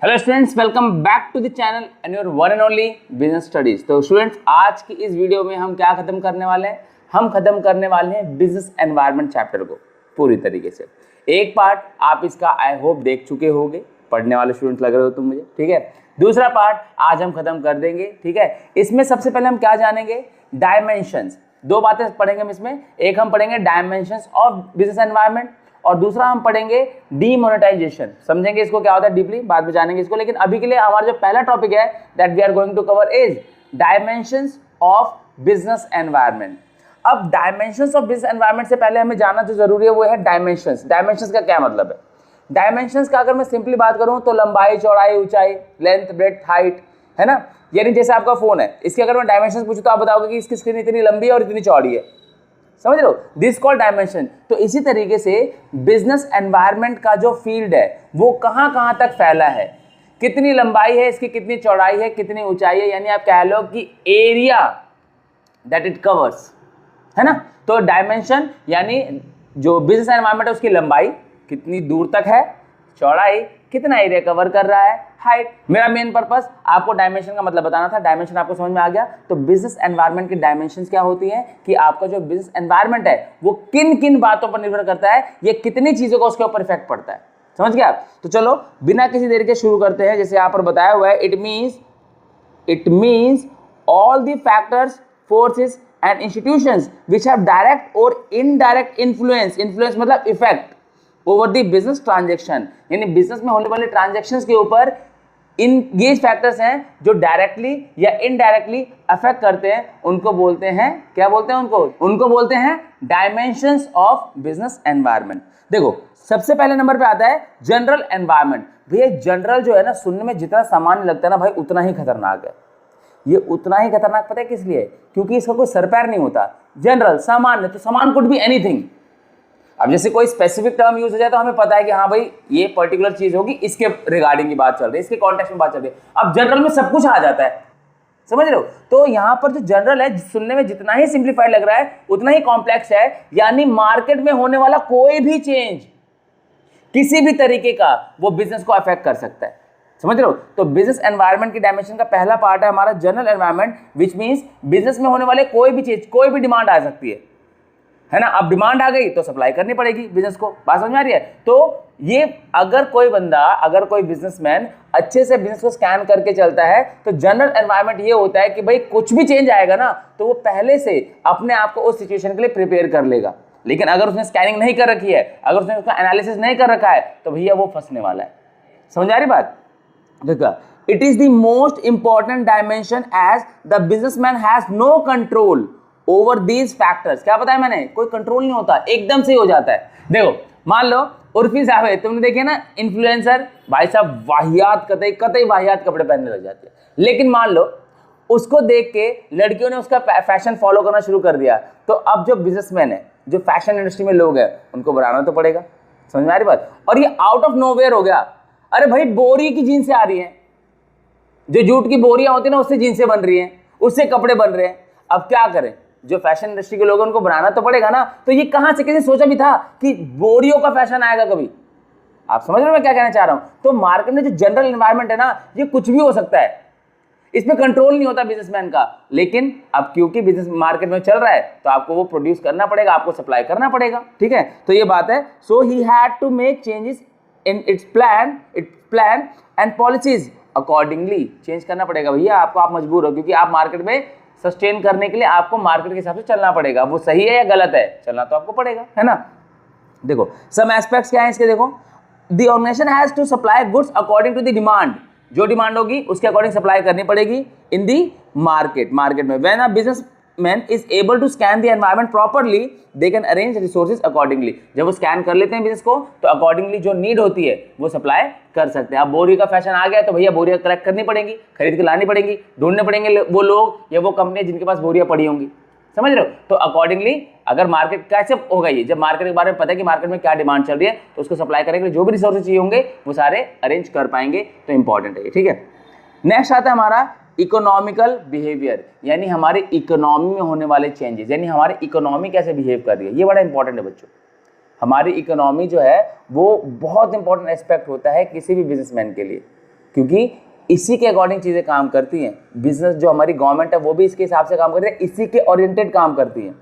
Hello students, welcome back to the channel and your one and only business studies. तो students, आज की इस video में हम क्या खत्म करने वाले हैं? हम खत्म करने वाले हैं बिजनेस एनवायरनमेंट चैप्टर को पूरी तरीके से। एक पार्ट आप इसका आई होप देख चुके होंगे, पढ़ने वाले स्टूडेंट्स लग रहे हो तुम मुझे, ठीक है। दूसरा पार्ट आज हम खत्म कर देंगे, ठीक है। इसमें सबसे पहले हम क्या जानेंगे? डायमेंशंस। दो बातें पढ़ेंगे हम इसमें। एक हम पढ़ेंगे डायमेंशंस ऑफ बिजनेस एनवायरनमेंट और दूसरा हम पढ़ेंगे डीमोनेटाइजेशन। समझेंगे इसको क्या होता है डीपली, बाद में जानेंगे इसको। लेकिन अभी के लिए हमारा जो पहला टॉपिक है that we are going to cover is dimensions of business environment. अब डायमेंशंस ऑफ बिजनेस एनवायरनमेंट से पहले हमें जानना जो जरूरी है वो है डायमेंशंस। डायमेंशंस का क्या मतलब है? डायमेंशंस का अगर मैं सिंपली बात करूं तो लंबाई, चौड़ाई, ऊंचाई, लेंथ, ब्रेड्थ, हाइट, है ना। यानी जैसे आपका फोन है, इसके अगर मैं डायमेंशंस पूछूं तो आप बताओगे कि इसकी स्क्रीन इतनी लंबी है और इतनी चौड़ी है, समझ रहे हो? This called dimension. तो इसी तरीके से बिजनेस एनवायरनमेंट का जो फील्ड है वो कहां कहां तक फैला है, कितनी लंबाई है इसकी, कितनी चौड़ाई है, कितनी ऊंचाई है, यानी आप कह लो कि एरिया दैट इट कवर्स, है ना। तो डायमेंशन यानी जो बिजनेस एनवायरनमेंट है उसकी लंबाई कितनी दूर तक है, चौड़ाई कितना एरिया कवर कर रहा है, हाइट। मेरा मेन पर्पस आपको डायमेंशन का मतलब बताना था। डायमेंशन आपको समझ में आ गया। तो बिजनेस एनवायरनमेंट की डायमेंशंस क्या होती हैं कि आपका जो बिजनेस एनवायरनमेंट है वो किन किन बातों पर निर्भर करता है, ये कितनी चीजों का उसके ऊपर इफेक्ट पड़ता है। समझ गया? तो चलो बिना किसी देरी के शुरू करते हैं। जैसे यहाँ पर बताया हुआ है, it means all the factors, forces and institutions which have direct और इनडायरेक्ट इन्फ्लुएंस मतलब effect over the business transaction. यानी बिजनेस में होने वाले ट्रांजेक्शन्स के ऊपर इन ये फैक्टर्स हैं जो डायरेक्टली या इनडायरेक्टली अफेक्ट करते हैं, उनको बोलते हैं, क्या बोलते हैं उनको बोलते हैं डायमेंशंस ऑफ बिजनेस एनवायरनमेंट। देखो सबसे पहले नंबर पे आता है जनरल एनवायरनमेंट। भैया जनरल जो है ना, सुनने में जितना सामान्य लगता है ना भाई उतना ही खतरनाक है। ये उतना ही खतरनाक पता है किस लिए? क्योंकि इसका कोई सर पैर नहीं होता। जनरल सामान्य, तो सामान कुड बी एनीथिंग। अब जैसे कोई स्पेसिफिक टर्म यूज हो जाए तो हमें पता है कि हाँ भाई ये पर्टिकुलर चीज होगी, इसके रिगार्डिंग की बात चल रही है, इसके कॉन्टेक्स्ट में बात चल रही है। अब जनरल में सब कुछ आ जाता है, समझ रहे हो? तो यहां पर जो जनरल है सुनने में जितना ही सिंप्लीफाइड लग रहा है उतना ही कॉम्प्लेक्स है। यानी मार्केट में होने वाला कोई भी चेंज किसी भी तरीके का वो बिजनेस को अफेक्ट कर सकता है, समझ रहे हो? तो बिजनेस एनवायरनमेंट की डायमेंशन का पहला पार्ट है हमारा general environment, which means business में होने वाले कोई भी चीज, कोई भी डिमांड आ सकती है ना। अब डिमांड आ गई तो सप्लाई करनी पड़ेगी बिजनेस को। बात समझ में आ रही है? तो ये अगर कोई बंदा, अगर कोई बिजनेसमैन अच्छे से बिजनेस को स्कैन करके चलता है तो जनरल एनवायरनमेंट ये होता है कि भाई कुछ भी चेंज आएगा ना तो वो पहले से अपने आप को उस सिचुएशन के लिए प्रिपेयर कर लेगा। लेकिन अगर उसने स्कैनिंग नहीं कर रखी है, अगर उसने उसका एनालिसिस नहीं कर रखा है तो भैया वो फंसने वाला है। समझ आ रही बात? देखो, it is the most important dimension as the businessman has no control over these factors. क्या बताया मैंने? कोई कंट्रोल नहीं होता, एकदम से हो जाता है। देखो मान लो उर्फी साहब है, तुमने देखे ना इन्फ्लुएंसर, भाई साहब वाहियात, कतई वाहियात कपड़े पहनने लग जाते हैं। लेकिन मान लो उसको देख के लड़कियों ने उसका फैशन फॉलो करना शुरू कर दिया, तो अब जो बिजनेसमैन है, जो फैशन इंडस्ट्री में लोग हैं, उनको बनाना तो पड़ेगा। समझ में आ रही बात? और ये आउट ऑफ नोवेयर हो गया। अरे भाई बोरी की जीन्स आ रही है, जो जूट की बोरियां होती है ना उससे जीन्सें बन रही हैं, उससे कपड़े बन रहे हैं। अब क्या करें? जो फैशन इंडस्ट्री के लोग हैं उनको बनाना तो पड़ेगा ना। तो ये कहां से किसी सोचा भी था कि बोरियों का फैशन आएगा कभी? आप समझ रहे हो मैं क्या कहना चाह रहा हूं? तो मार्केट में जो जनरल एनवायरनमेंट है ना, ये कुछ भी हो सकता है, इसमें कंट्रोल नहीं होता बिजनेसमैन का। लेकिन अब क्योंकि बिजनेस मार्केट में चल रहा है तो आपको वो प्रोड्यूस करना पड़ेगा, आपको सप्लाई करना पड़ेगा, ठीक है। तो ये बात है। So he had to make changes in its plan and policies accordingly. Change करना पड़ेगा भैया आपको, आप मजबूर हो, क्योंकि आप मार्केट में सस्टेन करने के लिए आपको मार्केट के हिसाब से चलना पड़ेगा। वो सही है या गलत है, चलना तो आपको पड़ेगा, है ना। देखो सम एस्पेक्ट्स क्या है इसके। देखो the organisation has to supply goods according to the demand. जो डिमांड होगी उसके अकॉर्डिंग सप्लाई करनी पड़ेगी इन दी मार्केट में। When a businessman is able to scan the environment properly they can arrange resources accordingly. जब वो scan कर लेते हैं बिजनेस को तो अकॉर्डिंगली जो नीड होती है वो सप्लाई कर सकते हैं। अब बोरी का फैशन आ गया तो भैया बोरियां कलेक्ट करनी पड़ेंगी, खरीद के लानी पड़ेंगी, ढूंढने पड़ेंगे वो लोग या वो कंपनी जिनके पास बोरियां पड़ी होंगी, समझ रहे हो? तो अकॉर्डिंगली अगर मार्केट कैसे होगा, ये जब मार्केट के बारे में पता है कि मार्केट में क्या डिमांड चल रही है तो उसको सप्लाई करने के लिए जो भी रिसोर्सेज चाहिए होंगे वो सारे अरेंज कर पाएंगे। तो इंपॉर्टेंट है, ठीक है। नेक्स्ट आता है हमारा इकोनॉमिकल बिहेवियर, यानी हमारे इकोनॉमी में होने वाले चेंजेस, यानी हमारी इकोनॉमी कैसे बिहेव कर रही है, ये बड़ा इंपॉर्टेंट है बच्चों। हमारी इकोनॉमी जो है वो बहुत इंपॉर्टेंट एस्पेक्ट होता है किसी भी बिजनेसमैन के लिए, क्योंकि इसी के अकॉर्डिंग चीज़ें काम करती हैं। बिजनेस जो हमारी गवर्नमेंट है वो भी इसके हिसाब से काम करती है, इसी के ओरिएंटेड काम करती है।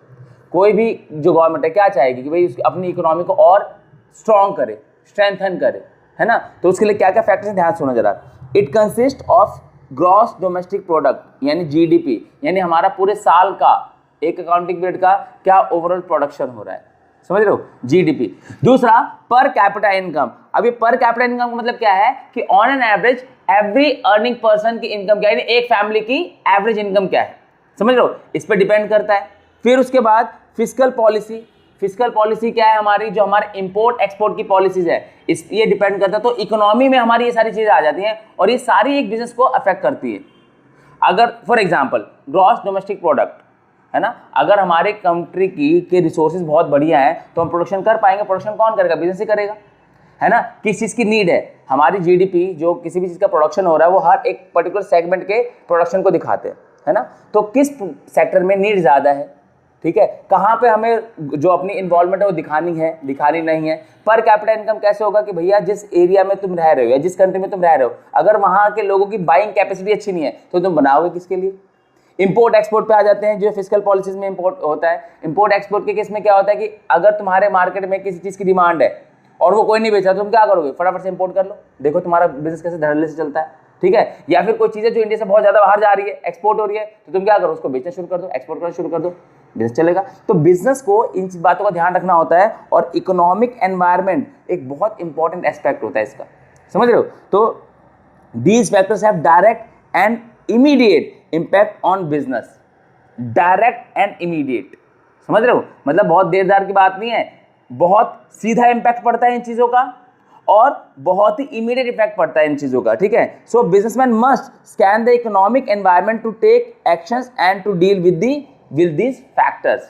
कोई भी जो गवर्नमेंट है क्या चाहेगी कि भाई उसकी अपनी इकोनॉमी को और स्ट्रॉन्ग करे, स्ट्रेंथन करे, है ना। तो उसके लिए क्या क्या फैक्टर्स हैं, ध्यान सुनो जरा। It consist of gross domestic product यानी जीडीपी, यानी हमारा पूरे साल का एक अकाउंटिंग पीरियड का क्या ओवरऑल प्रोडक्शन हो रहा है, समझ रहे हो, जीडीपी। दूसरा पर कैपिटा इनकम। अभी पर कैपिटा इनकम का मतलब क्या है कि on an average every earning person की इनकम क्या है, एक फैमिली की एवरेज इनकम क्या है, समझ रहे हो, इस पर डिपेंड करता है। फिर उसके बाद फिस्कल पॉलिसी। फिस्कल पॉलिसी क्या है हमारी, जो हमारे इंपोर्ट एक्सपोर्ट की पॉलिसीज है, इस ये डिपेंड करता है। तो इकोनॉमी में हमारी ये सारी चीजें आ जाती हैं और ये सारी एक बिजनेस को अफेक्ट करती है। अगर for example gross domestic product है ना, अगर हमारे कंट्री के रिसोर्सेज बहुत बढ़िया है तो हम प्रोडक्शन कर पाएंगे। प्रोडक्शन कौन करेगा, बिजनेस ही करेगा, है ना। किस चीज़ की नीड है, हमारी जीडीपी जो किसी भी चीज़ का प्रोडक्शन हो रहा है वो हर एक पर्टिकुलर सेगमेंट के प्रोडक्शन को दिखाते हैं, है ना। तो किस सेक्टर में नीड ज़्यादा है, ठीक है, कहाँ पे हमें जो अपनी इन्वॉल्वमेंट है वो दिखानी है, दिखानी नहीं है। पर कैपिटा इनकम कैसे होगा कि भैया जिस एरिया में तुम रह रहे हो या जिस कंट्री में तुम रह रहे हो, अगर वहाँ के लोगों की बाइंग कैपेसिटी अच्छी नहीं है तो तुम बनाओगे किसके लिए। इंपोर्ट एक्सपोर्ट पे आ जाते हैं, जो फिस्कल पॉलिसीज में इंपोर्ट होता है। इंपोर्ट एक्सपोर्ट के केस में क्या होता है कि अगर तुम्हारे मार्केट में किसी चीज़ की डिमांड है और वो कोई नहीं बेच रहा, तुम क्या करोगे, फटाफट से इंपोर्ट कर लो, देखो तुम्हारा बिजनेस कैसे धड़ल्ले से चलता है, ठीक है। या फिर कोई चीज़ें जो इंडिया से बहुत ज़्यादा बाहर जा रही है, एक्सपोर्ट हो रही है, तो तुम क्या करो, उसको बेचना शुरू कर दो, एक्सपोर्ट करना शुरू कर दो, बिजनेस चलेगा। तो बिजनेस को इन बातों का ध्यान रखना होता है और इकोनॉमिक एनवायरनमेंट एक बहुत इंपॉर्टेंट एस्पेक्ट होता है इसका, समझ रहे हो। तो these factors have direct and immediate impact on business, direct and immediate, समझ रहे हो, मतलब बहुत देरदार की बात नहीं है, बहुत सीधा इम्पैक्ट पड़ता है इन चीज़ों का और बहुत ही इमीडिएट इफेक्ट पड़ता है इन चीज़ों का, ठीक है। So businessman must scan the economic environment to take actions and to deal with these factors,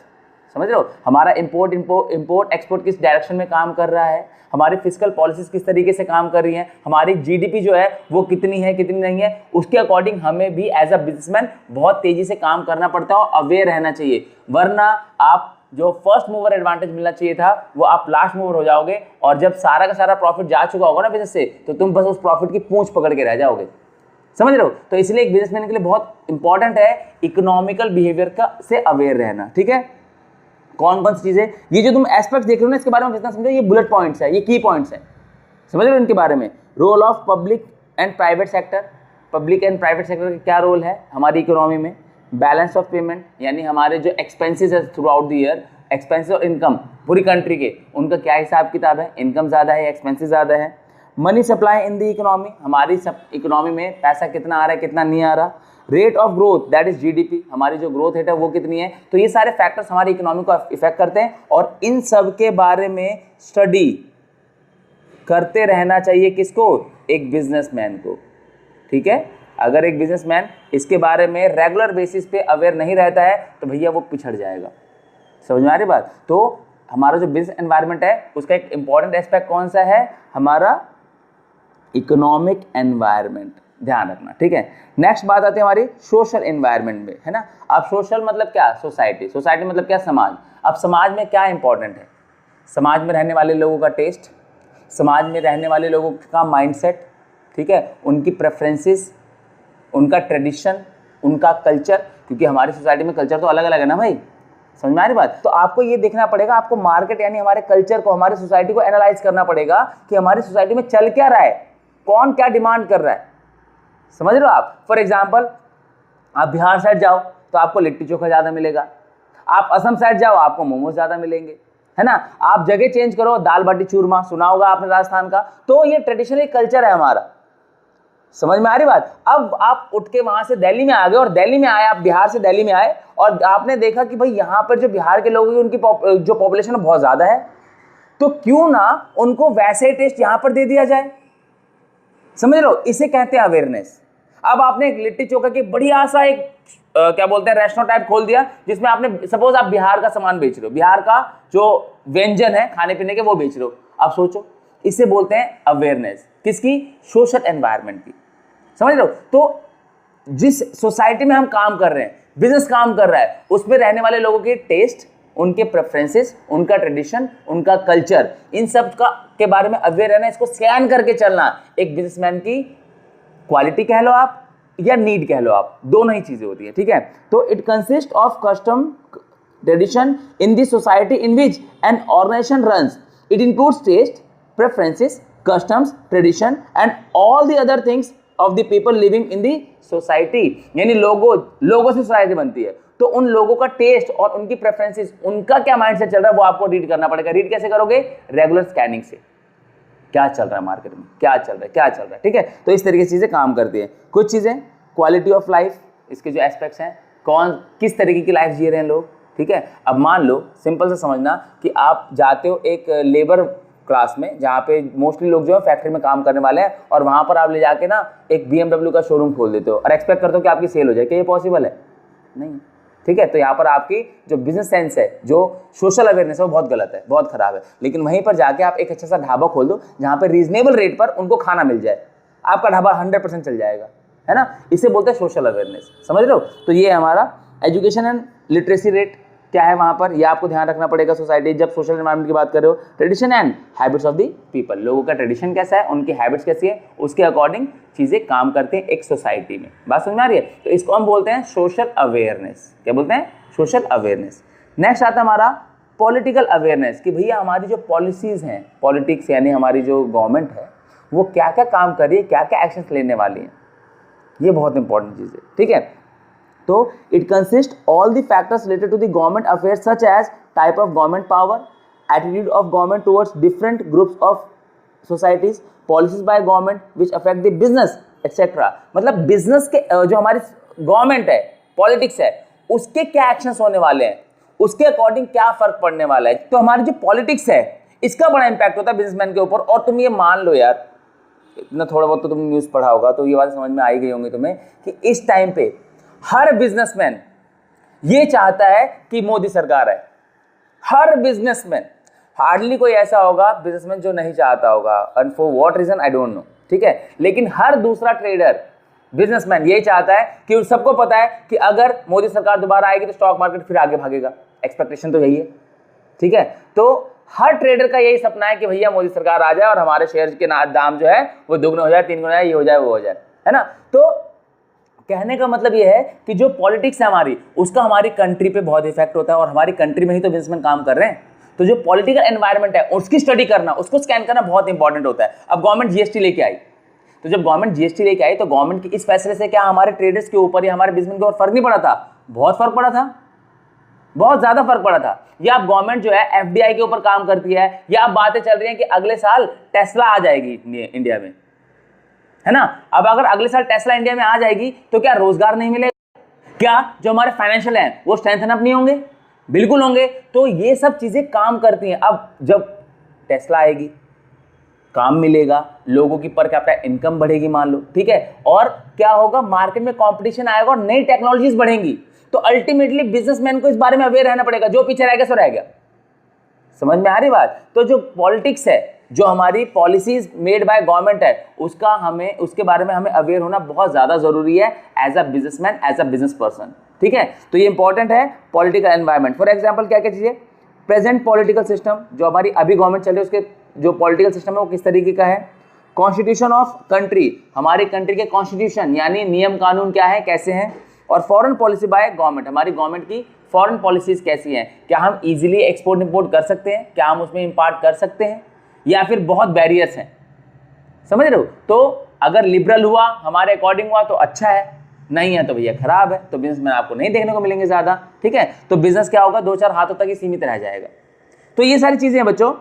समझ रहे हो। हमारा इंपोर्ट एक्सपोर्ट किस डायरेक्शन में काम कर रहा है, हमारी फिस्कल पॉलिसीज किस तरीके से काम कर रही हैं, हमारी जीडीपी जो है वो कितनी है कितनी नहीं है, उसके अकॉर्डिंग हमें भी एज अ बिजनेसमैन बहुत तेजी से काम करना पड़ता है और अवेयर रहना चाहिए। वरना आप जो फर्स्ट मूवर एडवांटेज मिलना चाहिए था वो आप लास्ट मूवर हो जाओगे और जब सारा का सारा प्रॉफिट जा चुका होगा ना बिजनेस से, तो तुम बस उस प्रॉफिट की पूंछ पकड़ के रह जाओगे, समझ रहे हो। तो इसलिए एक बिजनेसमैन के लिए बहुत इंपॉर्टेंट है इकोनॉमिकल बिहेवियर का से अवेयर रहना, ठीक है। कौन कौन सी चीजें, ये जो तुम एस्पेक्ट देख रहे हो ना, इसके बारे में जितना समझो, ये बुलेट पॉइंट्स है, ये की पॉइंट्स हैं, समझ रहे हो इनके बारे में। Role of public and private sector, public and private sector का क्या रोल है हमारी इकोनॉमी में। बैलेंस ऑफ पेमेंट, यानी हमारे जो एक्सपेंसेस है through out the year, expenses और इनकम पूरी कंट्री के, उनका क्या हिसाब किताब है, इनकम ज़्यादा है, एक्सपेंसेस ज़्यादा है। Money supply in the economy, हमारी सब इकोनॉमी में पैसा कितना आ रहा है कितना नहीं आ रहा। Rate of growth that is GDP, हमारी जो ग्रोथ रेट है वो कितनी है। तो ये सारे फैक्टर्स हमारी इकोनॉमी को इफेक्ट करते हैं और इन सब के बारे में स्टडी करते रहना चाहिए किसको, एक बिजनेसमैन को, ठीक है। अगर एक बिजनेसमैन इसके बारे में रेगुलर बेसिस पे अवेयर नहीं रहता है तो भैया वो पिछड़ जाएगा, समझ में आ रही बात। तो हमारा जो बिजनेस एनवायरनमेंट है उसका एक इंपॉर्टेंट एस्पेक्ट कौन सा है, हमारा इकोनॉमिक एनवायरनमेंट, ध्यान रखना, ठीक है। नेक्स्ट बात आती है हमारी सोशल एनवायरनमेंट में, है ना। अब सोशल मतलब क्या, सोसाइटी, सोसाइटी मतलब क्या, समाज। अब समाज में क्या इंपॉर्टेंट है, समाज में रहने वाले लोगों का टेस्ट, समाज में रहने वाले लोगों का माइंडसेट, ठीक है, उनकी प्रेफरेंसेस, उनका ट्रेडिशन, उनका कल्चर, क्योंकि हमारी सोसाइटी में कल्चर तो अलग अलग है ना भाई, समझ में आ रही बात। तो आपको ये देखना पड़ेगा, आपको मार्केट यानी हमारे कल्चर को, हमारी सोसाइटी को एनालाइज करना पड़ेगा कि हमारी सोसाइटी में चल क्या रहा है, कौन क्या डिमांड कर रहा है, समझ रहे हो आप। फॉर एग्जाम्पल आप बिहार साइड जाओ तो आपको लिट्टी चोखा ज़्यादा मिलेगा, आप असम साइड जाओ आपको मोमोज ज़्यादा मिलेंगे, है ना। आप जगह चेंज करो, दाल बाटी चूरमा सुना होगा आपने राजस्थान का, तो ये ट्रेडिशनल कल्चर है हमारा, समझ में आ रही बात। अब आप उठ के वहां से दिल्ली में आ गए और दिल्ली में आए, आप बिहार से दिल्ली में आए और आपने देखा कि भाई यहाँ पर जो बिहार के लोग हैं उनकी जो पॉपुलेशन बहुत ज़्यादा है, तो क्यों ना उनको वैसे टेस्ट यहाँ पर दे दिया जाए, समझ लो, इसे कहते हैं अवेयरनेस। अब आपने एक लिट्टी चोखा की बढ़िया सा एक क्या बोलते हैं रेस्टोरेंट टाइप खोल दिया, जिसमें आपने सपोज आप बिहार का सामान बेच रहे हो, बिहार का जो व्यंजन है खाने पीने के वो बेच रहे हो, आप सोचो, इसे बोलते हैं अवेयरनेस, किसकी, सोशल एनवायरनमेंट की, समझ रहे हो। तो जिस सोसाइटी में हम काम कर रहे हैं, बिजनेस काम कर रहा है, उसमें रहने वाले लोगों के टेस्ट, उनके प्रेफरेंसेस, उनका ट्रेडिशन, उनका कल्चर, इन सब का के बारे में अवेयर रहना, इसको स्कैन करके चलना एक बिजनेसमैन की क्वालिटी कह लो आप या नीड कह लो आप, दोनों ही चीजें होती है, ठीक है। तो it consist of custom tradition in the society in which an organisation runs. It includes taste, preferences, customs, tradition and all the other things of the people living in the society. यानी लोगों से society बनती है, तो उन लोगों का test और उनकी प्रेफरेंसेस, उनका क्या माइंडसेट चल रहा है वो आपको रीड करना पड़ेगा। रीड कैसे करोगे? रेगुलर स्कैनिंग से, क्या चल रहा है मार्केट में, क्या चल रहा है, ठीक है। तो इस तरीके से चीजें काम करती है। कुछ चीजें क्वालिटी ऑफ लाइफ, इसके जो एस्पेक्ट्स हैं, किस तरीके की लाइफ जी रहे हैं लोग, ठीक है। अब मान लो सिंपल से समझना कि आप जाते हो एक लेबर क्लास में जहाँ पे मोस्टली लोग जो है फैक्ट्री में काम करने वाले हैं, और वहां पर आप ले जाके ना एक BMW का शोरूम खोल देते हो और एक्सपेक्ट करते हो कि आपकी सेल हो जाए। क्या ये पॉसिबल है? नहीं, ठीक है। तो यहाँ पर आपकी जो बिजनेस सेंस है, जो सोशल अवेयरनेस है, वो बहुत गलत है, बहुत खराब है। लेकिन वहीं पर जाके आप एक अच्छा सा ढाबा खोल दो जहाँ पे रीजनेबल रेट पर उनको खाना मिल जाए, आपका ढाबा 100% चल जाएगा, है ना। इसे बोलते हैं सोशल अवेयरनेस, समझ रहे हो। तो ये हमारा एजुकेशन एंड लिटरेसी रेट क्या है वहाँ पर, यह आपको ध्यान रखना पड़ेगा। सोसाइटी जब सोशल एनवायरनमेंट की बात कर रहे हो, tradition and habits of the people, लोगों का ट्रेडिशन कैसा है, उनकी हैबिट्स कैसी है, उसके अकॉर्डिंग चीज़ें काम करते हैं एक सोसाइटी में। बात समझ में आ रही है? तो इसको हम बोलते हैं सोशल अवेयरनेस। क्या बोलते हैं? Social awareness. नेक्स्ट आता है हमारा पॉलिटिकल अवेयरनेस, कि भैया हमारी जो पॉलिसीज़ हैं, पॉलिटिक्स यानी हमारी जो गवर्नमेंट है, वो क्या क्या काम कर रही है, क्या क्या एक्शंस लेने वाली है। ये बहुत इंपॉर्टेंट चीज़ है, ठीक है। तो it consist all the factors related to the government affairs such as type of government power, attitude of government towards different groups of societies, policies by government which affect the business etcetera. मतलब business के जो हमारी government है, politics है, उसके क्या actions होने वाले हैं, उसके अकॉर्डिंग क्या फर्क पड़ने वाला है। तो हमारी जो पॉलिटिक्स है, इसका बड़ा इंपैक्ट होता है बिजनेसमैन के ऊपर। और तुम ये मान लो यार, इतना थोड़ा बहुत तो तुमने न्यूज़ पढ़ा होगा, तो ये बात समझ में आई गई होंगी तुम्हें कि इस टाइम पे हर बिजनेसमैन ये चाहता है कि मोदी सरकार है। हर बिजनेसमैन, हार्डली कोई ऐसा होगा बिजनेसमैन जो नहीं चाहता होगा, and for what reason I don't know, ठीक है। लेकिन हर दूसरा ट्रेडर, बिजनेसमैन यही चाहता है कि सबको पता है कि अगर मोदी सरकार दोबारा आएगी तो स्टॉक मार्केट फिर आगे भागेगा। एक्सपेक्टेशन तो यही है, ठीक है। तो हर ट्रेडर का यही सपना है कि भैया मोदी सरकार आ जाए और हमारे शेयर के दाम जो है वो दुगना हो जाए, 3 गुना हो जाए, ये हो जाए, वो हो जाए, है ना। तो कहने का मतलब ये है कि जो पॉलिटिक्स है हमारी, उसका हमारी कंट्री पे बहुत इफेक्ट होता है, और हमारी कंट्री में ही तो बिजनेसमैन काम कर रहे हैं। तो जो पॉलिटिकल एनवायरनमेंट है उसकी स्टडी करना, उसको स्कैन करना बहुत इंपॉर्टेंट होता है। अब गवर्नमेंट जीएसटी लेके आई, तो जब गवर्नमेंट जीएसटी लेके आई तो गवर्नमेंट की इस फैसले से क्या हमारे ट्रेडर्स के ऊपर या हमारे बिजनेस के ऊपर फर्क नहीं पड़ा था? बहुत फर्क पड़ा था, बहुत ज्यादा फर्क पड़ा था। या अब गवर्नमेंट जो है एफडीआई के ऊपर काम करती है, या अब बातें चल रही हैं कि अगले साल टेस्ला आ जाएगी इंडिया में, है ना। अब अगर अगले साल टेस्ला इंडिया में आ जाएगी तो क्या रोजगार नहीं मिलेगा? क्या जो हमारे फाइनेंशियल हैं वो स्ट्रेंथन अप नहीं होंगे? बिल्कुल होंगे। तो ये सब चीजें काम करती हैं। अब जब टेस्ला आएगी, काम मिलेगा, लोगों की पर कैपिटा इनकम बढ़ेगी मान लो, ठीक है। और क्या होगा, मार्केट में कंपटीशन आएगा और नई टेक्नोलॉजीज बढ़ेंगी। तो अल्टीमेटली बिजनेसमैन को इस बारे में अवेयर रहना पड़ेगा। जो पीछे रह गया सो रह गया। समझ में आ रही बात? तो जो पॉलिटिक्स है, जो हमारी पॉलिसीज मेड बाय गवर्नमेंट है, उसके बारे में हमें अवेयर होना बहुत ज्यादा जरूरी है as a businessman, as a business person, ठीक है। तो ये इंपॉर्टेंट है पॉलिटिकल एनवायरनमेंट। फॉर एग्जांपल क्या क्या चीजें, प्रेजेंट पॉलिटिकल सिस्टम, जो हमारी अभी गवर्नमेंट चल रही है उसके जो पॉलिटिकल सिस्टम है वो किस तरीके का है। कॉन्स्टिट्यूशन ऑफ कंट्री, हमारी कंट्री के कॉन्स्टिट्यूशन यानी नियम कानून क्या है, कैसे हैं। और फॉरेन पॉलिसी बाय गवर्नमेंट, हमारी गवर्नमेंट की फॉरेन पॉलिसीज कैसी हैं। क्या हम इजीली एक्सपोर्ट इंपोर्ट कर सकते हैं, क्या हम उसमें इंपार्ट कर सकते हैं, या फिर बहुत बैरियर्स हैं। समझ रहे हो? तो अगर लिबरल हुआ, हमारे अकॉर्डिंग हुआ तो अच्छा है, नहीं है तो भैया खराब है। तो बिजनेसमैन आपको नहीं देखने को मिलेंगे ज्यादा, ठीक है। तो बिजनेस क्या होगा, 2-4 हाथों तक ही सीमित रह जाएगा। तो ये सारी चीजें हैं बच्चों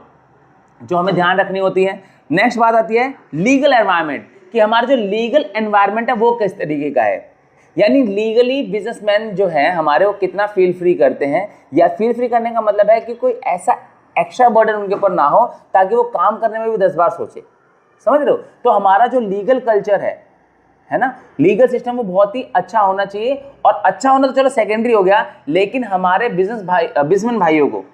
जो हमें ध्यान रखनी होती है। नेक्स्ट बात आती है लीगल एनवायरनमेंट, कि हमारा जो लीगल एनवायरनमेंट है वो किस तरीके का है। यानी लीगली बिजनेसमैन जो है हमारे वो कितना फील फ्री करते हैं, या फील फ्री करने का मतलब है कि कोई ऐसा एक्स्ट्रा बर्डन उनके ऊपर ना हो ताकि वो काम करने में भी 10 बार सोचे। समझ रहे हो? तो हमारा जो लीगल कल्चर है ना, लीगल सिस्टम वो बहुत ही अच्छा होना चाहिए। और अच्छा होना तो चलो सेकेंडरी हो गया, लेकिन हमारे बिजनेसमैन भाइयों को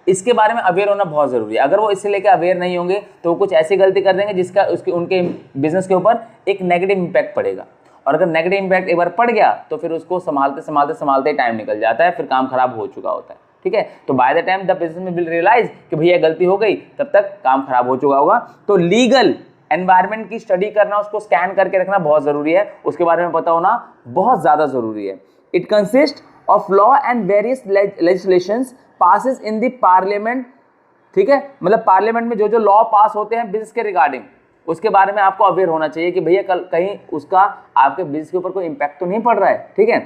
इसके बारे में अवेयर होना बहुत जरूरी है। अगर वो इससे लेकर अवेयर नहीं होंगे तो वो कुछ ऐसी गलती कर देंगे जिसका उनके बिजनेस के ऊपर एक नेगेटिव इंपैक्ट पड़ेगा। और अगर नेगेटिव इंपैक्ट एक बार पड़ गया तो फिर उसको संभालते टाइम निकल जाता है, फिर काम खराब हो चुका होता है, ठीक है। तो by the time the businessman will realise कि भैया गलती हो गई, तब तक काम खराब हो चुका होगा। तो लीगल एनवायरनमेंट की स्टडी करना, उसको स्कैन करके रखना बहुत जरूरी है, उसके बारे में पता होना बहुत ज्यादा जरूरी है। It consist of law and various legislations passes in the parliament, ठीक है, मतलब पार्लियामेंट में जो जो लॉ पास होते हैं बिजनेस के रिगार्डिंग, उसके बारे में आपको अवेयर होना चाहिए कि भैया कल कहीं उसका आपके बिजनेस के ऊपर कोई इंपैक्ट तो नहीं पड़ रहा है, ठीक है।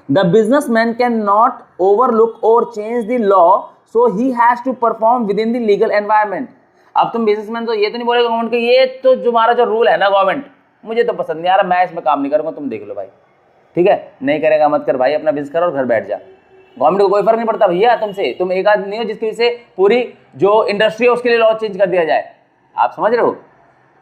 The businessman can not overlook or change the law, so he has to perform within the legal environment. अब तुम बिजनेसमैन तो ये तो नहीं बोलेगा गवर्नमेंट के ये तो जो हमारा जो रूल है ना गवर्नमेंट, मुझे तो पसंद नहीं आ रहा, मैं इसमें काम नहीं करूंगा, तुम देख लो भाई, ठीक है, नहीं करेगा मत कर भाई, अपना बिजनेस कर और घर बैठ जा। गवर्नमेंट को कोई फर्क नहीं पड़ता भैया तुमसे, तुम एक आदमी नहीं हो जिसकी वजह से पूरी जो इंडस्ट्री है उसके लिए लॉ चेंज कर दिया जाए। आप समझ रहे हो,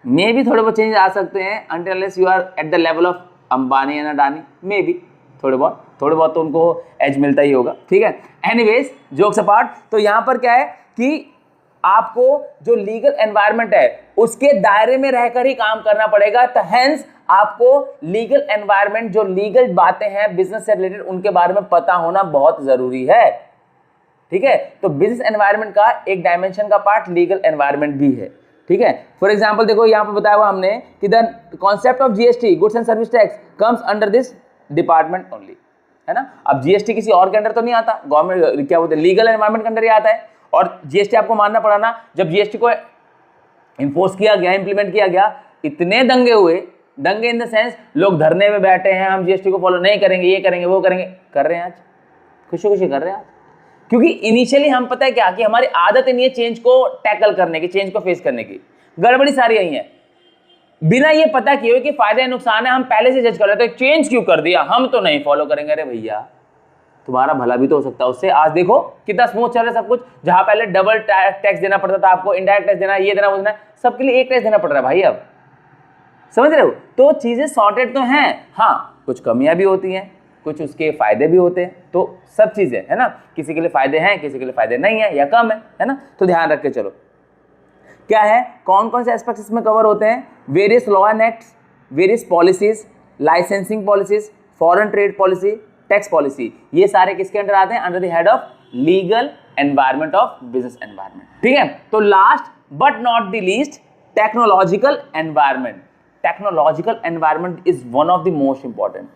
मे भी थोड़े बहुत चेंज आ सकते हैं until unless you are at the level of Ambani and Adani, मे भी थोड़े बहुत तो उनको एज मिलता ही होगा, ठीक है। एनीवेज जोक्स अपार्ट, तो यहाँ पर क्या है कि आपको जो लीगल एनवायरनमेंट है उसके दायरे में रहकर ही काम करना पड़ेगा, तो हेंस आपको लीगल एनवायरनमेंट, जो लीगल बातें हैं बिजनेस से रिलेटेड, उनके बारे में पता होना बहुत जरूरी है, ठीक है। तो बिजनेस एनवायरनमेंट का एक डायमेंशन का पार्ट लीगल एनवायरनमेंट भी है, ठीक है। फॉर एग्जांपल देखो यहाँ पे बताया हुआ हमने कि the concept of GST, goods and service tax, comes under this department only, है ना। अब जीएसटी किसी और के अंडर तो नहीं आता, गवर्नमेंट क्या बोलते हैं, लीगल एनवायरनमेंट के अंदर ही आता है। और जीएसटी आपको मानना पड़ा ना, जब जीएसटी को इन्फोर्स किया गया, इंप्लीमेंट किया गया, इतने दंगे हुए, दंगे इन द सेंस लोग धरने में बैठे हैं, हम जीएसटी को फॉलो नहीं करेंगे, ये करेंगे वो करेंगे, कर रहे हैं आज, खुशी खुशी कर रहे हैं आज, क्योंकि इनिशियली हम पता है क्या कि हमारी आदत नहीं है चेंज को टैकल करने की, चेंज को फेस करने की, गड़बड़ी सारी यही है। बिना ये पता किए कि फायदे नुकसान है हम पहले से जज कर लेते हैं, चेंज क्यों कर दिया, हम तो नहीं फॉलो करेंगे। अरे भैया तुम्हारा भला भी तो हो सकता है उससे। आज देखो कितना स्मूथ चल रहा है सब कुछ, जहां पहले डबल टैक्स देना पड़ता था आपको, इनडायरेक्ट टैक्स देना, ये देना वो देना, सबके लिए एक टैक्स देना पड़ रहा है भाई, अब समझ रहे हो। तो चीजें सॉर्टेड तो हैं, हाँ कुछ कमियां भी होती हैं, कुछ उसके फायदे भी होते हैं, तो सब चीजें है ना, किसी के लिए फायदे हैं, किसी के लिए फायदे नहीं है या कम है ना, तो ध्यान रख के चलो। क्या है, कौन कौन से एस्पेक्ट्स इसमें कवर होते हैं, various law and acts, various policies, licensing policies, foreign trade policy, tax policy, ये सारे किसके अंडर आते हैं, under the head of legal environment of business environment, ठीक है। तो last but not the least, technological environment. Technological environment is one of the most important,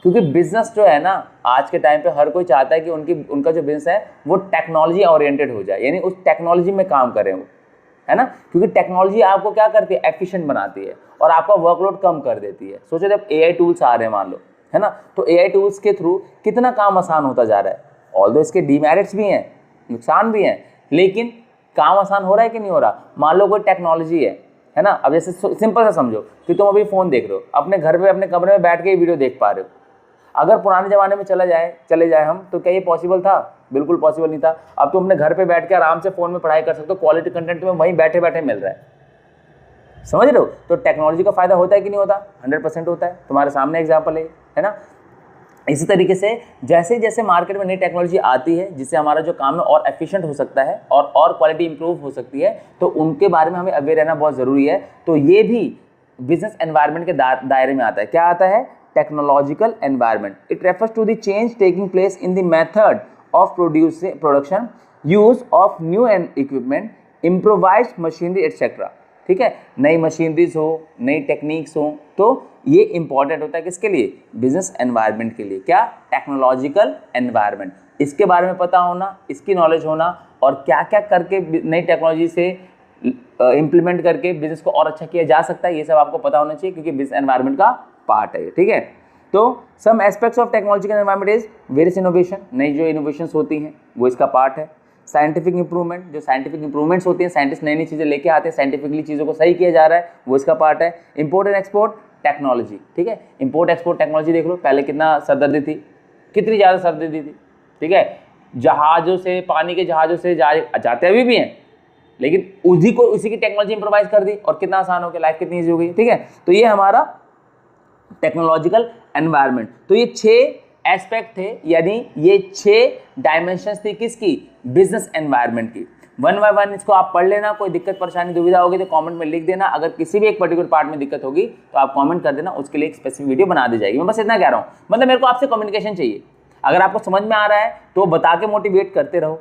क्योंकि business जो है ना आज के टाइम पे हर कोई चाहता है कि उनका जो बिजनेस है वो टेक्नोलॉजी ओरिएंटेड हो जाए, यानी उस टेक्नोलॉजी में काम करें वो, है ना, क्योंकि टेक्नोलॉजी आपको क्या करती है, एफिशिएंट बनाती है और आपका वर्कलोड कम कर देती है। सोचो जब एआई टूल्स आ रहे हैं मान लो, है ना, तो एआई टूल्स के थ्रू कितना काम आसान होता जा रहा है। ऑल्दो इसके डीमेरिट्स भी हैं, नुकसान भी हैं, लेकिन काम आसान हो रहा है कि नहीं हो रहा। मान लो कोई टेक्नोलॉजी है ना, अब जैसे सिंपल सा समझो कि तुम अभी फोन देख रहे हो, अपने घर पे अपने कमरे में बैठ के वीडियो देख पा रहे हो। अगर पुराने जमाने में चले जाए हम, तो क्या ये पॉसिबल था, बिल्कुल पॉसिबल नहीं था। अब तुम अपने घर पे बैठ के आराम से फोन में पढ़ाई कर सकते हो, क्वालिटी कंटेंट तुम्हें वहीं बैठे बैठे मिल रहा है, समझ रहे हो। तो टेक्नोलॉजी का फायदा होता है कि नहीं होता, 100% होता है, तुम्हारे सामने एग्जाम्पल है ना। इसी तरीके से जैसे जैसे मार्केट में नई टेक्नोलॉजी आती है जिससे हमारा जो काम है और एफिशिएंट हो सकता है और क्वालिटी इंप्रूव हो सकती है, तो उनके बारे में हमें अवेयर रहना बहुत ज़रूरी है। तो ये भी बिजनेस एनवायरनमेंट के दायरे में आता है। क्या आता है, technological environment. It refers to the change taking place in the method of production, use of new equipment, improvised machinery etcetera, ठीक है। नई मशीनरीज हो, नई टेक्निक्स हो, तो ये इंपॉर्टेंट होता है किसके लिए, बिजनेस एनवायरनमेंट के लिए। क्या, टेक्नोलॉजिकल एनवायरनमेंट, इसके बारे में पता होना, इसकी नॉलेज होना, और क्या क्या करके नई टेक्नोलॉजी से इम्प्लीमेंट करके बिजनेस को और अच्छा किया जा सकता है, ये सब आपको पता होना चाहिए, क्योंकि बिजनेस एनवायरनमेंट का पार्ट है, ठीक है। तो some aspects of technological environment is various innovation, नई जो इनोवेशंस होती हैं वो इसका पार्ट है। साइंटिफिक इंप्रूवमेंट, जो साइंटिफिक इंप्रूवमेंट्स होती हैं, साइंटिस्ट नई नई चीज़ें लेके आते हैं, साइंटिफिकली चीज़ों को सही किया जा रहा है, वो इसका पार्ट है। इंपोर्ट एंड एक्सपोर्ट टेक्नोलॉजी, ठीक है। इंपोर्ट एक्सपोर्ट टेक्नोलॉजी देख लो, पहले कितना सरदर्दी थी, कितनी ज़्यादा सरदर्दी थी, ठीक है। जहाज़ों से, पानी के जहाज़ों से जाते अभी भी हैं, लेकिन उसी की टेक्नोलॉजी इंप्रोवाइज कर दी और कितना आसान हो गया, लाइफ कितनी ईजी हो गई, ठीक है। तो ये हमारा टेक्नोलॉजिकल एनवायरनमेंट। तो ये 6 एस्पेक्ट थे, यानी ये 6 डायमेंशंस थी किसकी, बिजनेस एनवायरनमेंट की। वन बाय वन इसको आप पढ़ लेना, कोई दिक्कत परेशानी दुविधा होगी तो कमेंट में लिख देना। अगर किसी भी एक पर्टिकुलर पार्ट में दिक्कत होगी तो आप कमेंट कर देना, उसके लिए एक स्पेसिफिक वीडियो बना दी जाएगी। मैं बस इतना कह रहा हूँ, मतलब मेरे को आपसे कम्युनिकेशन चाहिए। अगर आपको समझ में आ रहा है तो बता के मोटिवेट करते रहो,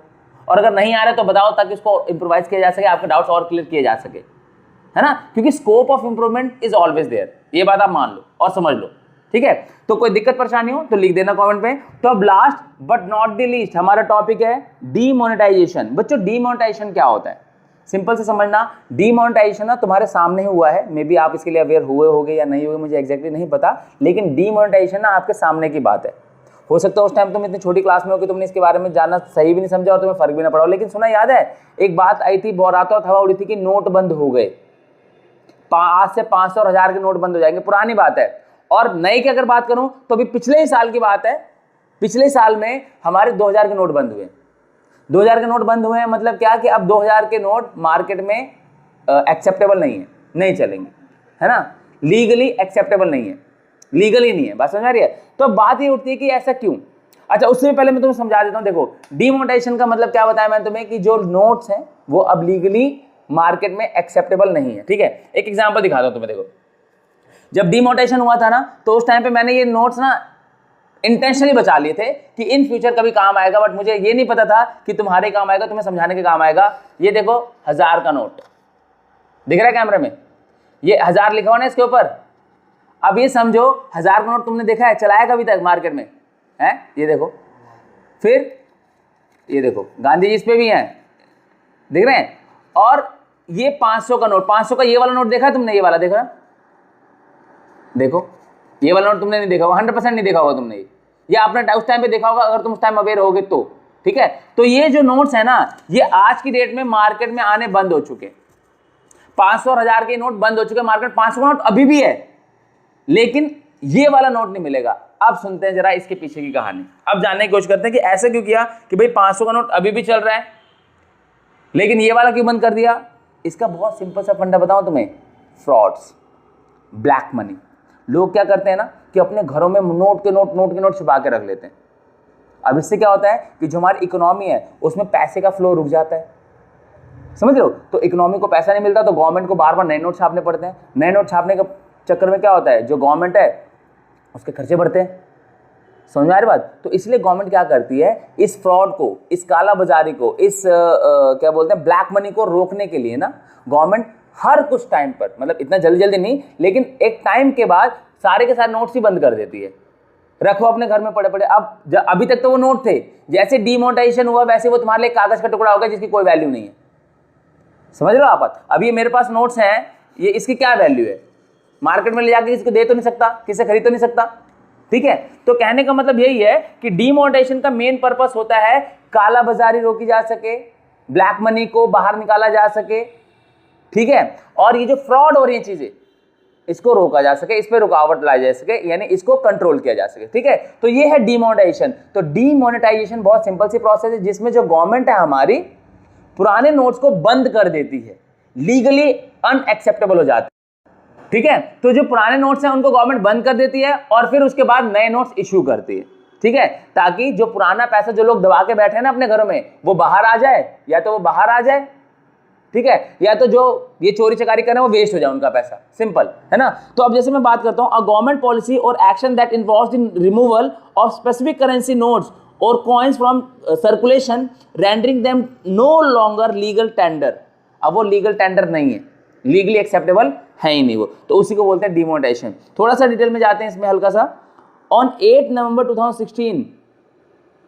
और अगर नहीं आ रहा है तो बताओ, ताकि उसको इंप्रोवाइज किया जा सके, आपके डाउट्स और क्लियर किए जा सके। है ना, क्योंकि scope of improvement is always there, ये बात आप मान लो और समझ लो, ठीक है। तो कोई दिक्कत परेशानी हो तो लिख देना कमेंट में। तो अब last but not the least हमारा टॉपिक है डीमोनेटाइजेशन। बच्चों डीमोनेटाइजेशन क्या होता है, सिंपल से समझना। डीमोनेटाइजेशन ना तुम्हारे सामने ही हुआ है, मे बी आप इसके लिए अवेयर हुए होगे या नहीं हुए मुझे एग्जैक्टली नहीं पता, लेकिन डीमोनेटाइजेशन ना आपके सामने की बात है। हो सकता है उस टाइम तुम इतनी छोटी क्लास में हो कि तुमने इसके बारे में जानना सही भी नहीं समझा और तुम्हें फर्क भी ना पड़ा हो, लेकिन सुना याद है एक बात आई थी, बहुत हवा उड़ी थी कि नोट बंद हो गए, आज से 500 और 1000 के नोट बंद हो जाएंगे, पुरानी बात है। और नई की अगर बात करूं तो अभी पिछले ही साल की बात है, पिछले साल में हमारे 2000 के नोट बंद हुए। 2000 के नोट बंद हुए हैं मतलब क्या कि अब 2000 के नोट मार्केट में एक्सेप्टेबल नहीं है, नहीं चलेंगे, है ना, लीगली एक्सेप्टेबल नहीं है, लीगली नहीं है, बात समझ आ रही है। तो बात ये उठती है कि ऐसा क्यों। अच्छा उससे पहले मैं तुम्हें समझा देता हूं। देखो डीमोनेटाइजेशन का मतलब क्या बताया मैंने तुम्हें कि जो नोट्स हैं वो अब लीगली मार्केट में एक्सेप्टेबल नहीं है, ठीक है। एक एग्जांपल दिखाता हूं तुम्हें। देखो जब डीमोनेटाइजेशन हुआ था ना तो उस टाइम पे मैंने ये नोट्स ना इंटेंशनली बचा लिए थे कि इन फ्यूचर कभी काम आएगा, बट मुझे ये नहीं पता था कि तुम्हारे काम आएगा, तुम्हें समझाने के काम आएगा। ये देखो 1000 का नोट दिख रहा है कैमरे में, ये 1000 लिखा हुआ ना इसके ऊपर। अब ये समझो 1000 का नोट तुमने देखा है, चलाया कभी तक मार्केट में है, ये देखो। फिर ये देखो गांधी जी इस पे भी हैं, दिख रहे हैं। और ये 500 का नोट, 500 का ये वाला नोट देखा तुमने, ये वाला देखा, देखो ये वाला नोट तुमने नहीं देखा होगा, 100% नहीं देखा होगा तुमने, ये आपने उस टाइम पे देखा होगा अगर तुम उस टाइम अवेयर होगे तो, ठीक है। तो ये जो नोट्स है ना ये आज की डेट में मार्केट में आने बंद हो चुके, 500 और 1000 के नोट बंद हो चुके मार्केट। 500 का नोट अभी भी है लेकिन ये वाला नोट नहीं मिलेगा। अब सुनते हैं जरा इसके पीछे की कहानी, अब जानने की कोशिश करते हैं कि ऐसे क्यों किया कि भाई 500 का नोट अभी भी चल रहा है लेकिन ये वाला क्यों बंद कर दिया। इसका बहुत सिंपल सा फंडा बताऊं तुम्हें, फ्रॉड्स, ब्लैक मनी। लोग क्या करते हैं ना कि अपने घरों में नोट के नोट छुपा के रख लेते हैं। अब इससे क्या होता है कि जो हमारी इकोनॉमी है उसमें पैसे का फ्लो रुक जाता है, समझ रहे हो। तो इकोनॉमी को पैसा नहीं मिलता तो गवर्नमेंट को बार बार नए नोट छापने पड़ते हैं। नए नोट छापने के चक्कर में क्या होता है, जो गवर्नमेंट है उसके खर्चे बढ़ते हैं, समझ में आ रही बात। तो इसलिए गवर्नमेंट क्या करती है, इस फ्रॉड को, इस काला बाजारी को, इस क्या बोलते हैं ब्लैक मनी को रोकने के लिए ना गवर्नमेंट हर कुछ टाइम पर, मतलब इतना जल्दी जल्दी नहीं लेकिन एक टाइम के बाद सारे के सारे नोट्स ही बंद कर देती है। रखो अपने घर में पड़े पड़े। अब अभी तक तो वो नोट थे, जैसे डीमोनेटाइजेशन हुआ वैसे वो तुम्हारे लिए कागज का टुकड़ा हो गया जिसकी कोई वैल्यू नहीं है, समझ रहे हो आप। अब ये मेरे पास नोट्स हैं, ये इसकी क्या वैल्यू है, मार्केट में ले जाके किसी को दे तो नहीं सकता, किसी से खरीद तो नहीं सकता, ठीक है। तो कहने का मतलब यही है कि डीमोनेटाइजेशन का मेन पर्पस होता है काला बाजारी रोकी जा सके, ब्लैक मनी को बाहर निकाला जा सके, ठीक है। और ये जो फ्रॉड हो रही है चीजें इसको रोका जा सके, इस पे रुकावट लाई जा सके, यानी इसको कंट्रोल किया जा सके, ठीक है। तो ये है डीमोनेटाइजेशन। तो डीमोनेटाइजेशन बहुत सिंपल सी प्रोसेस है जिसमें जो गवर्नमेंट है हमारी पुराने नोट्स को बंद कर देती है, लीगली अनएक्सेप्टेबल हो जाते हैं, ठीक है। तो जो पुराने नोट्स हैं उनको गवर्नमेंट बंद कर देती है और फिर उसके बाद नए नोट्स इश्यू करती है, ठीक है, ताकि जो पुराना पैसा जो लोग दबा के बैठे हैं ना अपने घरों में वो बाहर आ जाए, या तो वो बाहर आ जाए, ठीक है, या तो जो ये चोरी चकारी कर रहे हैं वो वेस्ट हो जाए उनका पैसा, सिंपल है ना। तो अब जैसे मैं बात करता हूं, a government policy or action that involves in removal of specific currency notes और coins from circulation rendering them no longer legal tender. अब वो लीगल टेंडर नहीं है, लीगली एक्सेप्टेबल है ही नहीं वो, तो उसी को बोलते हैं डिमोनेटाइजेशन। थोड़ा सा डिटेल में जाते हैं इसमें हल्का सा। ऑन 8 नवंबर 2016,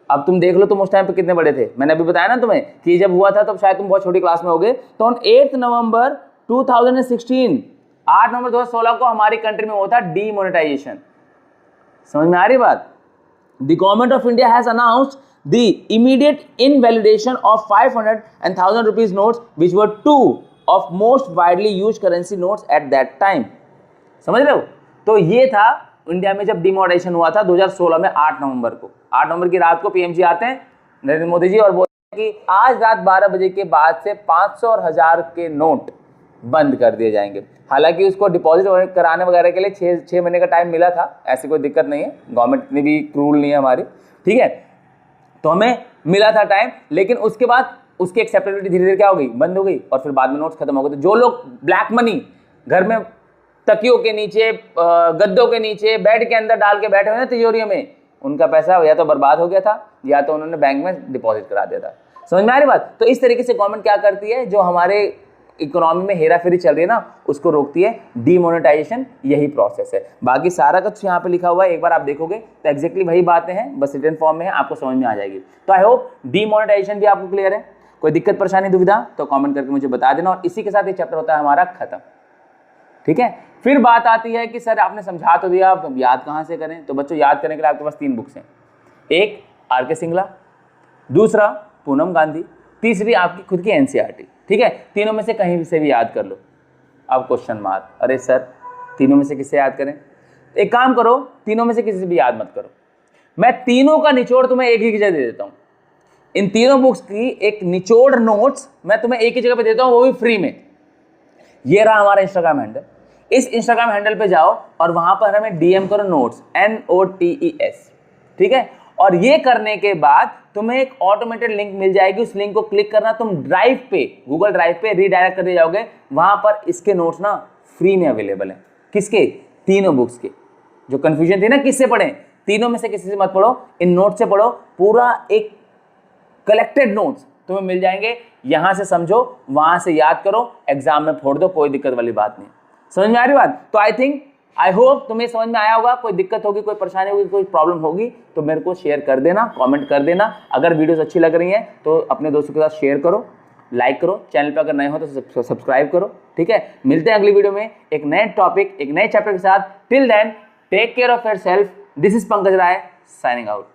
अब तुम देख लो तुम उस टाइम पे कितने बड़े थे, मैंने अभी बताया ना तुम्हें कि जब हुआ था तब शायद तुम बहुत छोटी क्लास में होगे। तो ऑन 8 नवंबर 2016, 8 नवंबर 2016 को हमारी कंट्री में हुआ था डीमोनेटाइजेशन। समझ में आ रही बात। The government of India has announced the immediate invalidation of 500 and 1000 rupees notes which were two of most widely used currency notes at that time। समझ रहे हो। तो ये था इंडिया में जब डिमोनेटाइजेशन हुआ था 2016 में 8 नवंबर को। 8 नवंबर की रात को पीएम जी आते हैं नरेंद्र मोदी जी और बोलते हैं कि आज रात 12 बजे के बाद से 500 और 1000 के नोट बंद कर दिए जाएंगे। हालांकि उसको डिपॉजिट कराने वगैरह के लिए 6 महीने का टाइम मिला था, ऐसी कोई दिक्कत नहीं है, गवर्नमेंट इतनी भी क्रूल नहीं है हमारी, ठीक है। तो हमें मिला था टाइम, लेकिन उसके बाद उसकी एक्सेप्टेबिलिटी धीरे धीरे क्या हो गई, बंद हो गई और फिर बाद में नोट्स खत्म हो गए। तो जो लोग ब्लैक मनी घर में तकियों के नीचे, गद्दों के नीचे, बेड के अंदर डाल के बैठे हुए हैं तिजोरियों में, उनका पैसा या तो बर्बाद हो गया था या तो उन्होंने बैंक में डिपॉजिट करा दिया था। समझ में आ रही बात। तो इस तरीके से गवर्नमेंट क्या करती है, जो हमारे इकोनॉमी में हेरा फेरी चल रही है ना, उसको रोकती है डीमोनेटाइजेशन, यही प्रोसेस है। बाकी सारा कुछ यहाँ पे लिखा हुआ है, एक बार आप देखोगे तो एग्जैक्टली वही बातें हैं, बस रिटन फॉर्म में है, आपको समझ में आ जाएगी। तो आई होप डीमोनेटाइजेशन भी आपको क्लियर है। कोई दिक्कत परेशानी दुविधा तो कमेंट करके मुझे बता देना, और इसी के साथ ये चैप्टर होता है हमारा खत्म। ठीक है, फिर बात आती है कि सर आपने समझा तो दिया, अब याद कहाँ से करें। तो बच्चों याद करने के लिए आपके पास 3 बुक्स हैं, एक आर.के. सिंगला, दूसरा पूनम गांधी, तीसरी आपकी खुद की एनसीईआरटी। ठीक है, तीनों में से कहीं से भी याद कर लो। अब क्वेश्चन मार्क, अरे सर तीनों में से किससे याद करें? एक काम करो, तीनों में से किसी से भी याद मत करो, मैं तीनों का निचोड़ तुम्हें एक ही जगह दे देता हूं। इन तीनों बुक्स की एक निचोड़ नोट्स मैं तुम्हें एक ही जगह पे देता हूं, वो भी फ्री में। ये रहा हमारा इंस्टाग्राम हैंडल, इस इंस्टाग्राम हैंडल पे जाओ और वहां पर हमें डीएम करो नोट्स, NOTES। ठीक है, और ये करने के बाद तुम्हें एक ऑटोमेटेड लिंक मिल जाएगी, उस लिंक को क्लिक करना, तुम ड्राइव पे, गूगल ड्राइव पे रीडायरेक्ट कर दिए जाओगे। वहां पर इसके नोट्स ना फ्री में अवेलेबल है। किसके? तीनों बुक्स के। जो कंफ्यूजन थी ना किससे पढ़े, तीनों में से किसी से मत पढ़ो, इन नोट से पढ़ो। पूरा एक कलेक्टेड नोट्स तुम्हें मिल जाएंगे, यहां से समझो, वहां से याद करो, एग्जाम में फोड़ दो, कोई दिक्कत वाली बात नहीं। समझ में आ रही बात? तो आई होप तुम्हें समझ में आया होगा। कोई दिक्कत होगी, कोई परेशानी होगी, कोई प्रॉब्लम होगी तो मेरे को शेयर कर देना, कमेंट कर देना। अगर वीडियोस अच्छी लग रही हैं तो अपने दोस्तों के साथ शेयर करो, लाइक करो, चैनल पे अगर नए हो तो सब्सक्राइब करो। ठीक है, मिलते हैं अगली वीडियो में एक नए टॉपिक, एक नए चैप्टर के साथ। Till then take care of yourself. This is Pankaj Rai signing out.